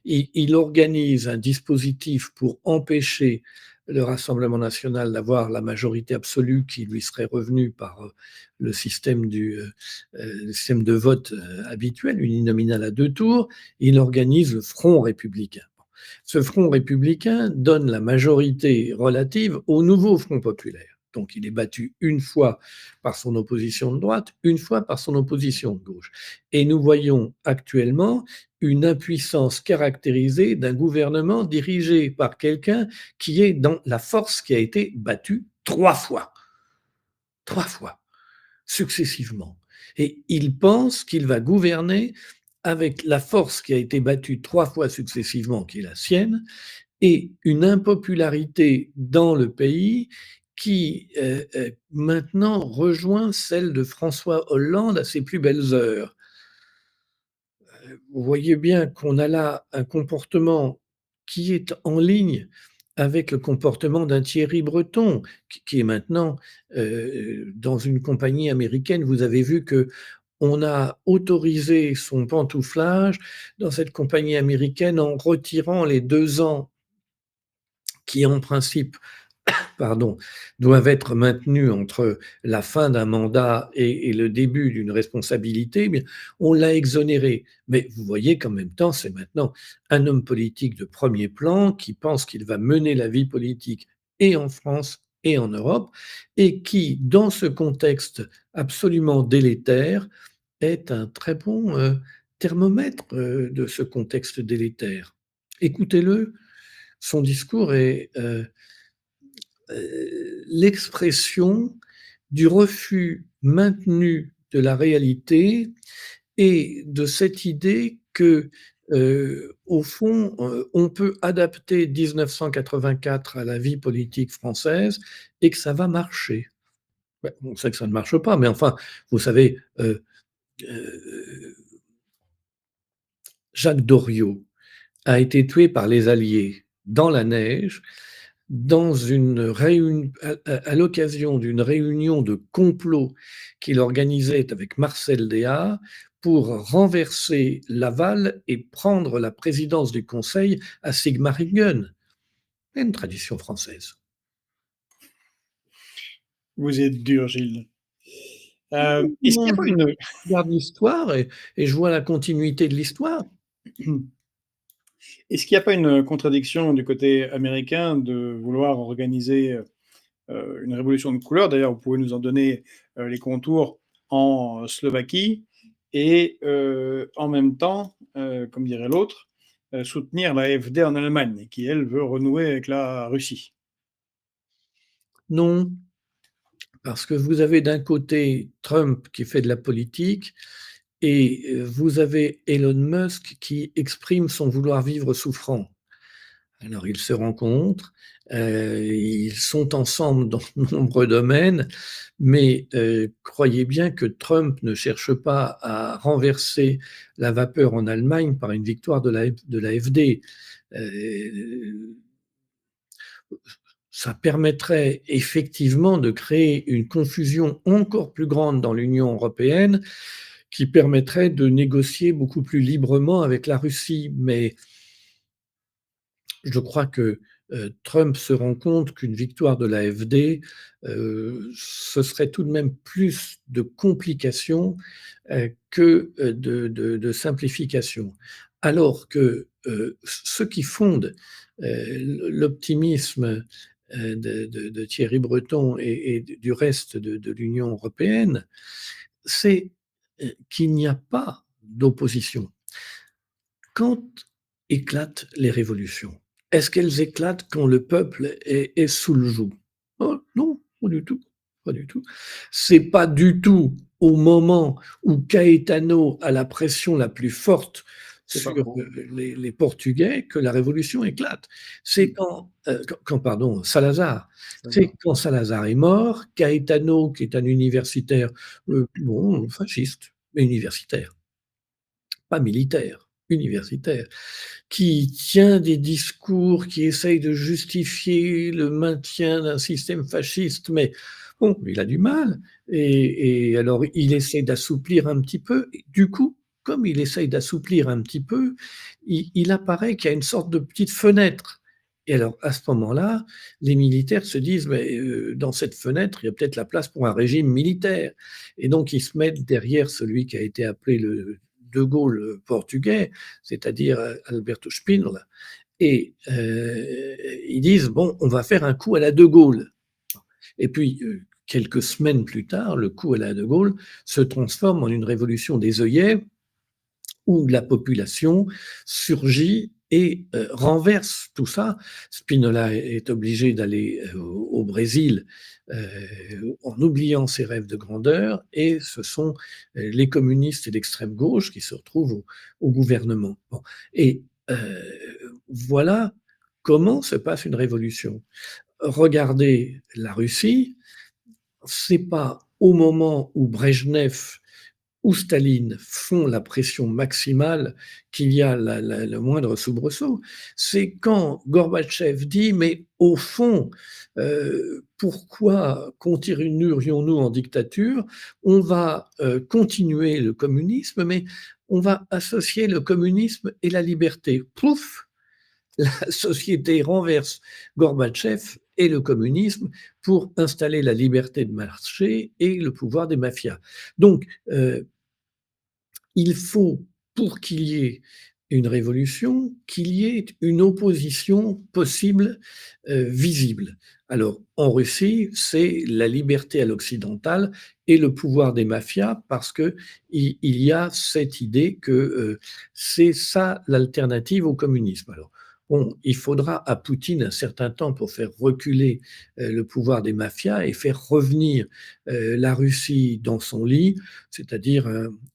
Il organise un dispositif pour empêcher le Rassemblement national d'avoir la majorité absolue qui lui serait revenue par le système de vote habituel, uninominal à deux tours. Il organise le Front républicain. Ce Front républicain donne la majorité relative au nouveau Front populaire. Donc il est battu une fois par son opposition de droite, une fois par son opposition de gauche. Et nous voyons actuellement une impuissance caractérisée d'un gouvernement dirigé par quelqu'un qui est dans la force qui a été battue trois fois, successivement. Et il pense qu'il va gouverner avec la force qui a été battue trois fois successivement, qui est la sienne, et une impopularité dans le pays qui maintenant rejoint celle de François Hollande à ses plus belles heures. Vous voyez bien qu'on a là un comportement qui est en ligne avec le comportement d'un Thierry Breton, qui est maintenant dans une compagnie américaine. Vous avez vu que on a autorisé son pantouflage dans cette compagnie américaine en retirant les 2 ans qui, en principe, pardon, doivent être maintenus entre la fin d'un mandat et le début d'une responsabilité, mais on l'a exonéré. Mais vous voyez qu'en même temps, c'est maintenant un homme politique de premier plan qui pense qu'il va mener la vie politique et en France et en Europe, et qui, dans ce contexte absolument délétère, est un très bon thermomètre de ce contexte délétère. Écoutez-le, son discours est l'expression du refus maintenu de la réalité et de cette idée que, au fond, on peut adapter 1984 à la vie politique française et que ça va marcher. Bah, on sait que ça ne marche pas, mais enfin, vous savez, heu, Jacques Doriot a été tué par les Alliés dans la neige dans une réunion, à l'occasion d'une réunion de complot qu'il organisait avec Marcel Déat pour renverser Laval et prendre la présidence du Conseil à Sigmaringen. C'est une tradition française. Vous êtes dur, Gilles. Est-ce qu'il n'y a Non, pas je une regarde l'histoire et je vois la continuité de l'histoire. est-ce qu'il n'y a pas une contradiction du côté américain de vouloir organiser, une révolution de couleur? D'ailleurs, vous pouvez nous en donner, les contours en Slovaquie et en même temps, comme dirait l'autre, soutenir l'AfD en Allemagne qui, elle, veut renouer avec la Russie. Non, parce que vous avez d'un côté Trump qui fait de la politique et vous avez Elon Musk qui exprime son vouloir vivre souffrant. Alors ils se rencontrent, ils sont ensemble dans de nombreux domaines, mais croyez bien que Trump ne cherche pas à renverser la vapeur en Allemagne par une victoire de l'AfD. Heu, Ça permettrait effectivement de créer une confusion encore plus grande dans l'Union européenne, qui permettrait de négocier beaucoup plus librement avec la Russie. Mais je crois que Trump se rend compte qu'une victoire de l'AfD, ce serait tout de même plus de complications que de simplification. Alors que ce qui fonde l'optimisme de Thierry Breton et du reste de l'Union européenne, c'est qu'il n'y a pas d'opposition. Quand éclatent les révolutions? Est-ce qu'elles éclatent quand le peuple est sous le joug? Oh non, pas du tout, pas du tout. C'est pas du tout au moment où Caetano a la pression la plus forte C'est pas sur, faux. les Portugais que la révolution éclate. C'est Mmh, quand pardon, Salazar. ça C'est va. quand Salazar est mort, Caetano, qui est un universitaire, bon, fasciste, mais universitaire, pas militaire, universitaire, qui tient des discours qui essayent de justifier le maintien d'un système fasciste, mais bon, il a du mal et alors il essaie d'assouplir un petit peu et du coup, comme il essaye d'assouplir un petit peu, il apparaît qu'il y a une sorte de petite fenêtre Et alors, à ce moment-là, les militaires se disent: «Mais, dans cette fenêtre, il y a peut-être la place pour un régime militaire» et donc ils se mettent derrière celui qui a été appelé le De Gaulle, portugais, c'est-à-dire, Alberto Spínola et ils disent: «Bon, on va faire un coup à la De Gaulle». Et puis, quelques semaines plus tard, le coup à la De Gaulle se transforme en une révolution des œillets où la population surgit et renverse tout ça. Spinola est obligé d'aller au Brésil en oubliant ses rêves de grandeur et ce sont les communistes et l'extrême gauche qui se retrouvent au gouvernement. Bon. Et voilà comment se passe une révolution. Regardez la Russie, c'est pas au moment où Brejnev ou Staline font la pression maximale qu'il y a le moindre soubresaut. C'est quand Gorbatchev dit mais au fond, pourquoi continuerions-nous en dictature? On va continuer le communisme, mais on va associer le communisme et la liberté. Plouf, la société renverse Gorbatchev et le communisme pour installer la liberté de marché et le pouvoir des mafias. Donc, il faut, pour qu'il y ait une révolution, qu'il y ait une opposition possible, visible. Alors, en Russie, c'est la liberté à l'occidental et le pouvoir des mafias parce qu'il y a cette idée que c'est ça l'alternative au communisme. Alors, bon, il faudra à Poutine un certain temps pour faire reculer le pouvoir des mafias et faire revenir la Russie dans son lit, c'est-à-dire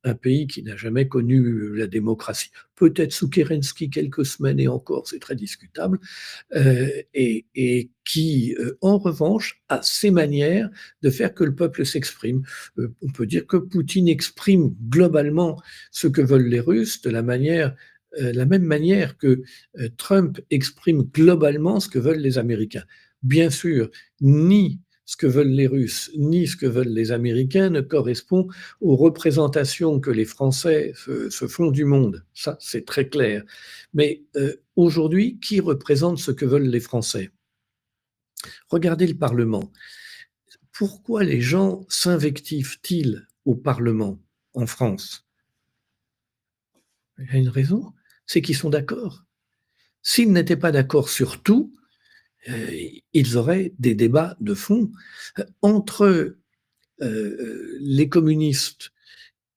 un pays qui n'a jamais connu la démocratie. Peut-être sous Kerensky quelques semaines et encore, c'est très discutable, et qui, en revanche, a ses manières de faire que le peuple s'exprime. On peut dire que Poutine exprime globalement ce que veulent les Russes de la même manière que Trump exprime globalement ce que veulent les Américains. Bien sûr, ni ce que veulent les Russes, ni ce que veulent les Américains ne correspond aux représentations que les Français se font du monde. Ça, c'est très clair. Mais aujourd'hui, qui représente ce que veulent les Français? Regardez le Parlement. Pourquoi les gens s'invectivent-ils au Parlement en France? Il y a une raison, c'est qu'ils sont d'accord. S'ils n'étaient pas d'accord sur tout, ils auraient des débats de fond. Entre les communistes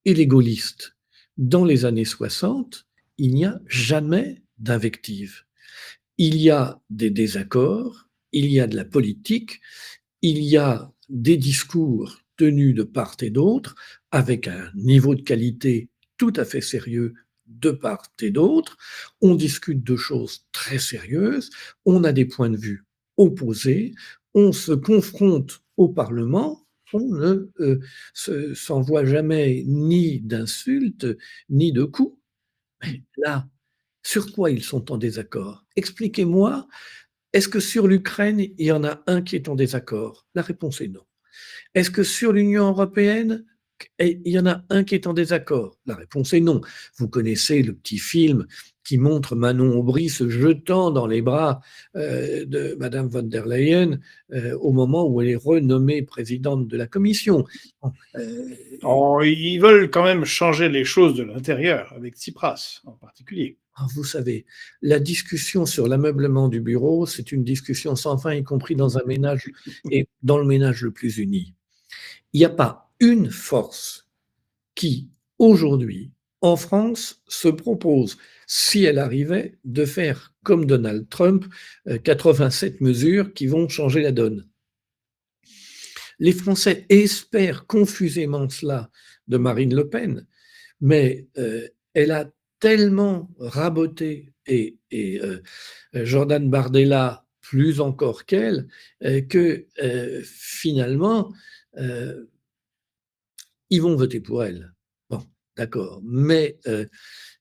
et les gaullistes dans les années 60, il n'y a jamais d'invective. Il y a des désaccords, il y a de la politique, il y a des discours tenus de part et d'autre, avec un niveau de qualité tout à fait sérieux de part et d'autre. On discute de choses très sérieuses, on a des points de vue opposés, on se confronte au Parlement, on ne s'envoie jamais ni d'insultes, ni de coups. Mais là, sur quoi ils sont en désaccord? Expliquez-moi, est-ce que sur l'Ukraine, il y en a un qui est en désaccord? La réponse est non. Est-ce que sur l'Union européenne, il y en a un qui est en désaccord? La réponse est non. Vous connaissez le petit film qui montre Manon Aubry se jetant dans les bras de Madame von der Leyen au moment où elle est renommée présidente de la Commission. Euh, Oh, ils veulent quand même changer les choses de l'intérieur, avec Tsipras en particulier. vous savez, la discussion sur l'ameublement du bureau, c'est une discussion sans fin, y compris dans un ménage et dans le ménage le plus uni. Il n'y a pas une force qui, aujourd'hui, en France, se propose, si elle arrivait, de faire comme Donald Trump, 87 mesures qui vont changer la donne. Les Français espèrent confusément cela de Marine Le Pen, mais elle a tellement raboté et Jordan Bardella plus encore qu'elle, que finalement, euh, ils vont voter pour elle. Bon, d'accord, mais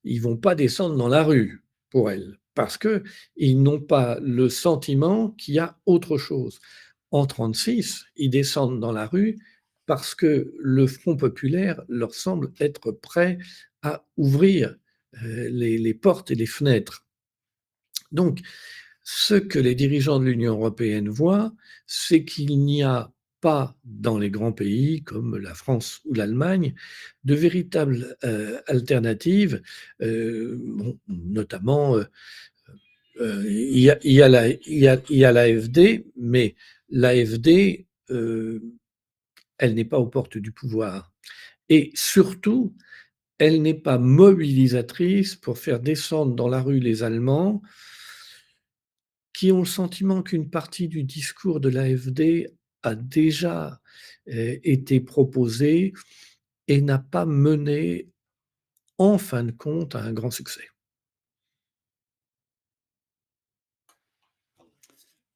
ils vont pas descendre dans la rue pour elle, parce qu'ils n'ont pas le sentiment qu'il y a autre chose. En 36, ils descendent dans la rue parce que le Front populaire leur semble être prêt à ouvrir les portes et les fenêtres. Donc, Ce que les dirigeants de l'Union européenne voient, c'est qu'il n'y a pas dans les grands pays comme la France ou l'Allemagne de véritables alternatives, bon, notamment il y a l'AfD, mais l'AfD, elle n'est pas aux portes du pouvoir. Et surtout, elle n'est pas mobilisatrice pour faire descendre dans la rue les Allemands qui ont le sentiment qu'une partie du discours de l'AfD a déjà été proposée et n'a pas mené, en fin de compte, à un grand succès.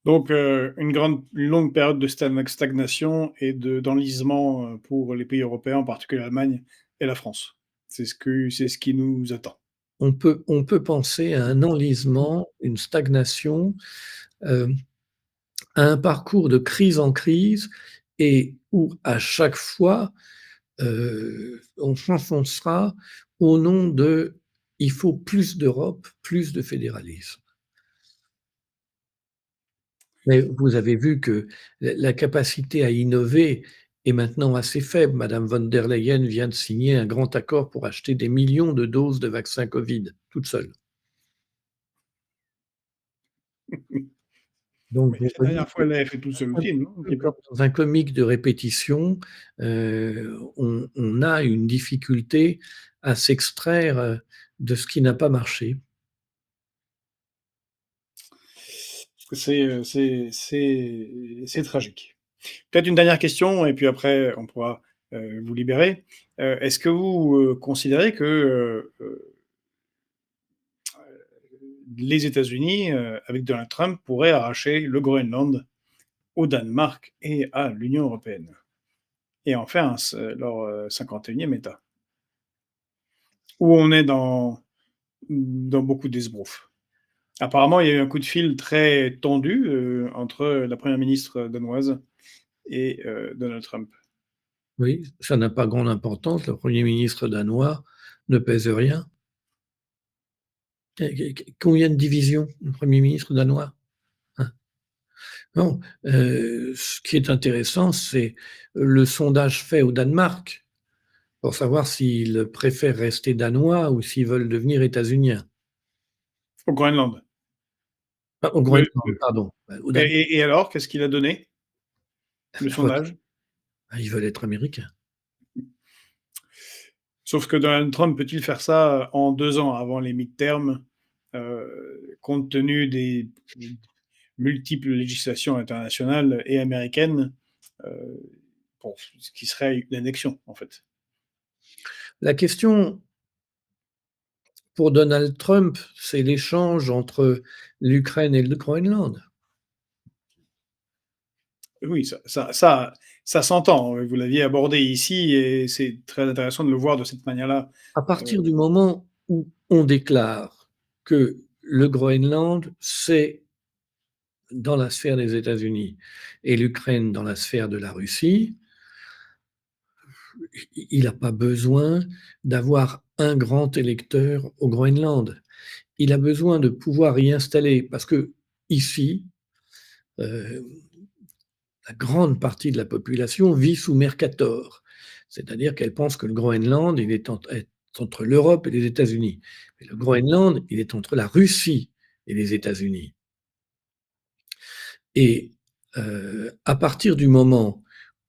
Donc, une longue période de stagnation et d'enlisement pour les pays européens, en particulier l'Allemagne et la France. C'est ce qui nous attend. On peut penser à un enlisement, une stagnation, euh, à un parcours de crise en crise et où à chaque fois, on s'enfoncera au nom de il faut plus d'Europe, plus de fédéralisme. Mais vous avez vu que la capacité à innover est maintenant assez faible. Madame von der Leyen vient de signer un grand accord pour acheter des millions de doses de vaccins Covid, toute seule. Donc Mais vous la voyez dernière fois, elle l'avait fait toute seule aussi, non? Un petit peu. dans un comique de répétition, on a une difficulté à s'extraire, de ce qui n'a pas marché. C'est tragique. Peut-être une dernière question et puis après on pourra, vous libérer. Est-ce que vous, considérez que, les États-Unis, avec Donald Trump, pourraient arracher le Groenland au Danemark et à l'Union européenne et en faire leur, 51e État? Où on est dans beaucoup d'esbroufs. Apparemment, il y a eu un coup de fil très tendu, entre la première ministre danoise et Donald Trump. Oui, ça n'a pas grande importance. Le Premier ministre danois ne pèse rien. Combien de divisions, le Premier ministre danois? Hein? Non, ce qui est intéressant, c'est le sondage fait au Danemark pour savoir s'ils préfèrent rester danois ou s'ils veulent devenir états-uniens. Au Groenland. Ah, au Le Groenland, pardon, au et Danemark, et et alors, qu'est-ce qu'il a donné, le la vote. sondage? Ah, ils veulent être américains. Sauf que Donald Trump peut-il faire ça en 2 ans avant les midterms, compte tenu des multiples législations internationales et américaines, heu, pour ce qui serait une annexion, en fait? La question pour Donald Trump, c'est l'échange entre l'Ukraine et le Groenland. Oui, ça s'entend, vous l'aviez abordé ici et c'est très intéressant de le voir de cette manière-là. À Heu, partir du moment où on déclare que le Groenland, c'est dans la sphère des États-Unis et l'Ukraine dans la sphère de la Russie, il n'a pas besoin d'avoir un grand électeur au Groenland. Il a besoin de pouvoir y installer, parce que ici, euh, la grande partie de la population vit sous Mercator, c'est-à-dire qu'elle pense que le Groenland, est entre l'Europe et les États-Unis. Mais le Groenland, il est entre la Russie et les États-Unis. Et à partir du moment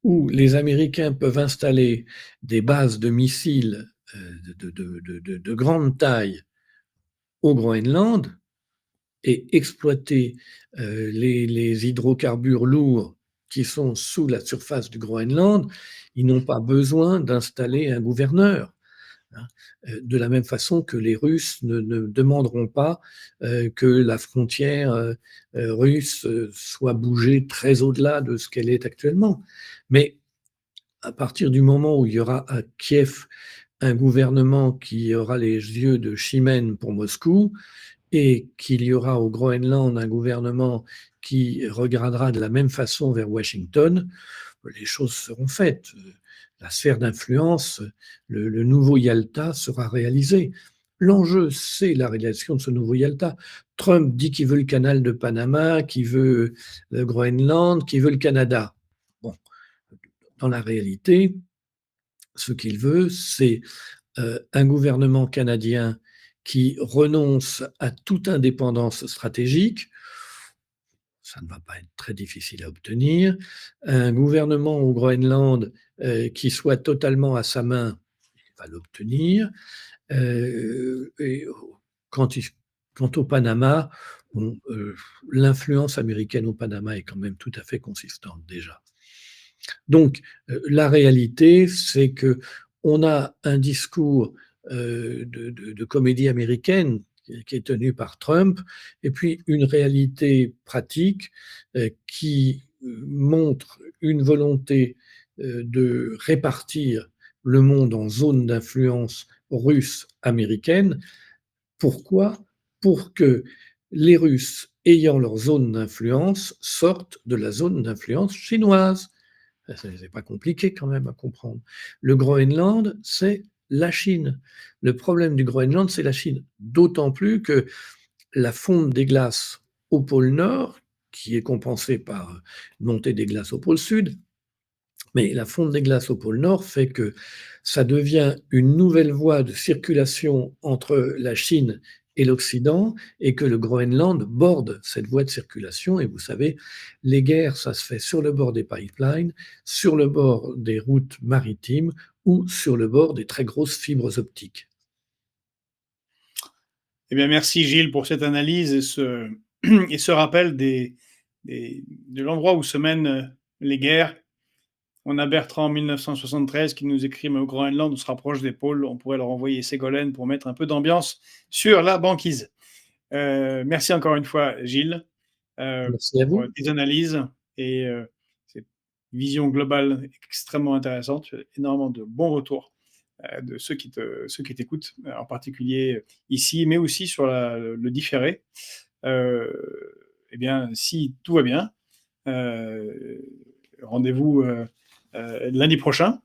où les Américains peuvent installer des bases de missiles de grande taille au Groenland et exploiter les hydrocarbures lourds qui sont sous la surface du Groenland, ils n'ont pas besoin d'installer un gouverneur. Hein. De la même façon que les Russes ne demanderont pas que la frontière russe soit bougée très au-delà de ce qu'elle est actuellement. Mais à partir du moment où il y aura à Kiev un gouvernement qui aura les yeux de Chimène pour Moscou et qu'il y aura au Groenland un gouvernement qui regardera de la même façon vers Washington, les choses seront faites. La sphère d'influence, le nouveau Yalta sera réalisé. L'enjeu, c'est la réalisation de ce nouveau Yalta. Trump dit qu'il veut le canal de Panama, qu'il veut le Groenland, qu'il veut le Canada. Bon, dans la réalité, ce qu'il veut, c'est un gouvernement canadien qui renonce à toute indépendance stratégique. Ça ne va pas être très difficile à obtenir. Un gouvernement au Groenland qui soit totalement à sa main, il va l'obtenir. Et quant, quant au Panama, bon, l'influence américaine au Panama est quand même tout à fait consistante déjà. Donc, la réalité, c'est que on a un discours de comédie américaine qui est tenu par Trump, et puis une réalité pratique qui montre une volonté de répartir le monde en zones d'influence russe américaine. Pourquoi? Pour que les Russes ayant leur zone d'influence sortent de la zone d'influence chinoise. C'est pas compliqué quand même à comprendre. Le Groenland, c'est la Chine. Le problème du Groenland, c'est la Chine. D'autant plus que la fonte des glaces au pôle Nord, qui est compensée par une montée des glaces au pôle Sud, mais la fonte des glaces au pôle Nord fait que ça devient une nouvelle voie de circulation entre la Chine et l'Occident, et que le Groenland borde cette voie de circulation. Et vous savez, les guerres, ça se fait sur le bord des pipelines, sur le bord des routes maritimes ou sur le bord des très grosses fibres optiques. Eh bien, merci Gilles pour cette analyse et ce rappel de l'endroit où se mènent les guerres. On a Bertrand en 1973 qui nous écrit: mais au Groenland, on se rapproche des pôles, on pourrait leur envoyer Ségolène pour mettre un peu d'ambiance sur la banquise. Merci encore une fois, Gilles, Merci à pour vous. tes analyses et cette vision globale extrêmement intéressante. Tu as énormément de bons retours de ceux qui t'écoutent, en particulier ici, mais aussi sur le différé. Euh, eh bien, si tout va bien, euh, rendez-vous lundi prochain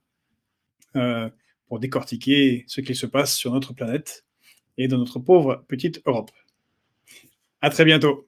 pour décortiquer ce qui se passe sur notre planète et dans notre pauvre petite Europe. À très bientôt.